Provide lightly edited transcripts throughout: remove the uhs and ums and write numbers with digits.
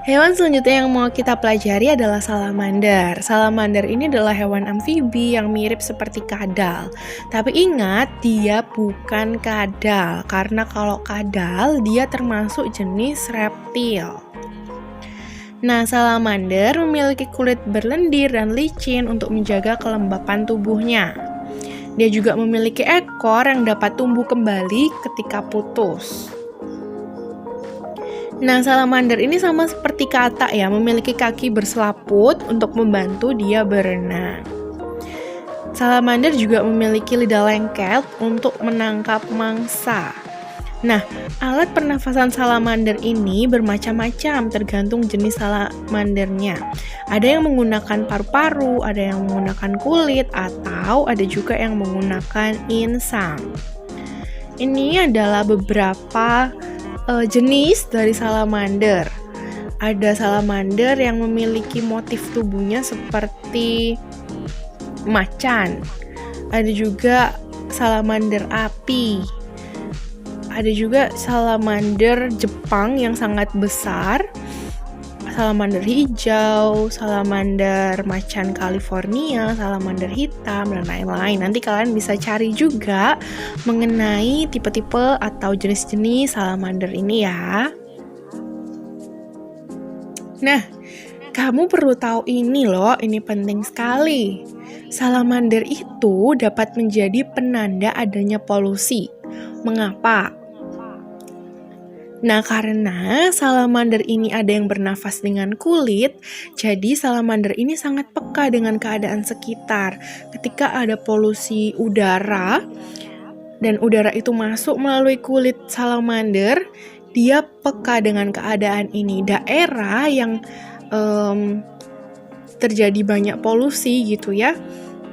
Hewan selanjutnya yang mau kita pelajari adalah salamander. Salamander ini adalah hewan amfibi yang mirip seperti kadal. Tapi ingat, dia bukan kadal, karena kalau kadal, dia termasuk jenis reptil. Nah, salamander memiliki kulit berlendir dan licin untuk menjaga kelembapan tubuhnya. Dia juga memiliki ekor yang dapat tumbuh kembali ketika putus. Nah, salamander ini sama seperti katak ya, memiliki kaki berselaput untuk membantu dia berenang. Salamander juga memiliki lidah lengket untuk menangkap mangsa. Nah, alat pernafasan salamander ini bermacam-macam tergantung jenis salamandernya. Ada yang menggunakan paru-paru, ada yang menggunakan kulit, atau ada juga yang menggunakan insang. Ini adalah beberapa jenis dari salamander. Ada salamander yang memiliki motif tubuhnya seperti macan. Ada juga salamander api. Ada juga salamander Jepang yang sangat besar, salamander hijau, salamander macan California, salamander hitam, dan lain-lain. Nanti kalian bisa cari juga mengenai tipe-tipe atau jenis-jenis salamander ini ya. Nah, kamu perlu tahu ini loh, ini penting sekali. Salamander itu dapat menjadi penanda adanya polusi. Mengapa? Nah, karena salamander ini ada yang bernafas dengan kulit, jadi salamander ini sangat peka dengan keadaan sekitar. Ketika ada polusi udara, dan udara itu masuk melalui kulit salamander, dia peka dengan keadaan ini. Daerah yang terjadi banyak polusi gitu ya,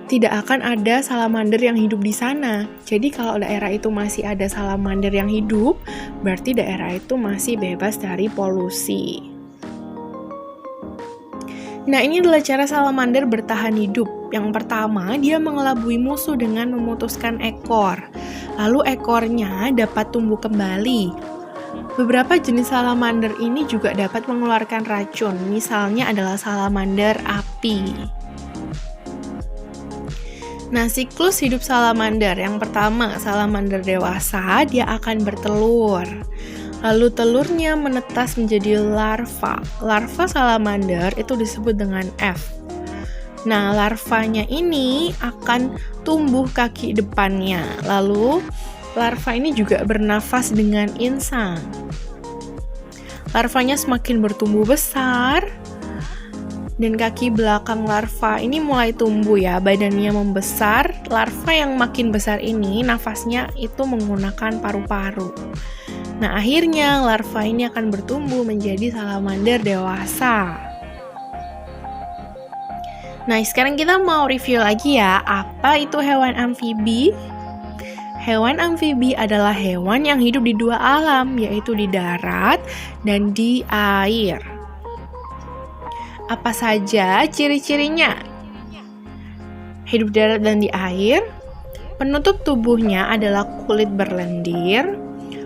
tidak akan ada salamander yang hidup di sana. Jadi kalau daerah itu masih ada salamander yang hidup, berarti daerah itu masih bebas dari polusi. Nah, ini adalah cara salamander bertahan hidup. Yang pertama, dia mengelabui musuh dengan memutuskan ekor. Lalu ekornya dapat tumbuh kembali. Beberapa jenis salamander ini juga dapat mengeluarkan racun. Misalnya adalah salamander api. Nah, siklus hidup salamander. Yang pertama, salamander dewasa, dia akan bertelur. Lalu telurnya menetas menjadi larva. Larva salamander itu disebut dengan F. Nah, larvanya ini akan tumbuh kaki depannya. Lalu, larva ini juga bernafas dengan insang. Larvanya semakin bertumbuh besar, dan kaki belakang larva ini mulai tumbuh ya, badannya membesar. Larva yang makin besar ini nafasnya itu menggunakan paru-paru. Nah, akhirnya larva ini akan bertumbuh menjadi salamander dewasa. Nah, sekarang kita mau review lagi ya, apa itu hewan amfibi? Hewan amfibi adalah hewan yang hidup di dua alam, yaitu di darat dan di air. Apa saja ciri-cirinya? Hidup darat dan di air. Penutup tubuhnya adalah kulit berlendir.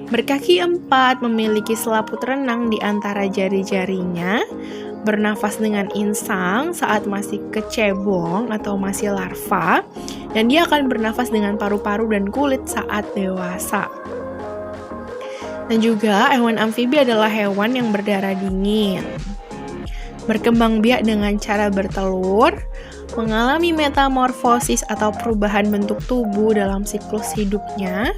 Berkaki 4, memiliki selaput renang di antara jari-jarinya. Bernafas dengan insang saat masih kecebong atau masih larva. Dan dia akan bernafas dengan paru-paru dan kulit saat dewasa. Dan juga hewan amfibi adalah hewan yang berdarah dingin. Berkembang biak dengan cara bertelur, mengalami metamorfosis atau perubahan bentuk tubuh dalam siklus hidupnya,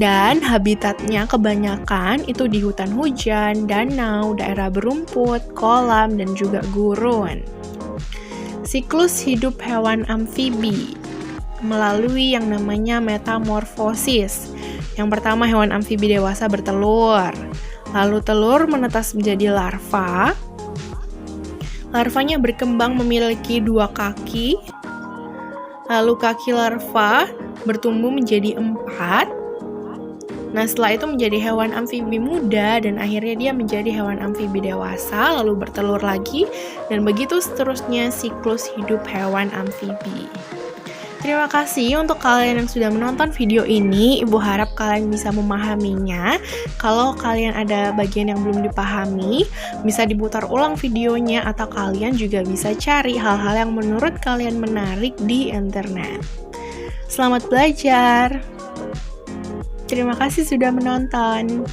dan habitatnya kebanyakan itu di hutan hujan, danau, daerah berumput, kolam, dan juga gurun. Siklus hidup hewan amfibi melalui yang namanya metamorfosis. Yang pertama, hewan amfibi dewasa bertelur, lalu telur menetas menjadi larva. Larvanya berkembang memiliki 2 kaki, lalu kaki larva bertumbuh menjadi 4. Nah, setelah itu menjadi hewan amfibi muda, dan akhirnya dia menjadi hewan amfibi dewasa, lalu bertelur lagi, dan begitu seterusnya siklus hidup hewan amfibi. Terima kasih untuk kalian yang sudah menonton video ini. Ibu harap kalian bisa memahaminya. Kalau kalian ada bagian yang belum dipahami, bisa diputar ulang videonya atau kalian juga bisa cari hal-hal yang menurut kalian menarik di internet. Selamat belajar. Terima kasih sudah menonton.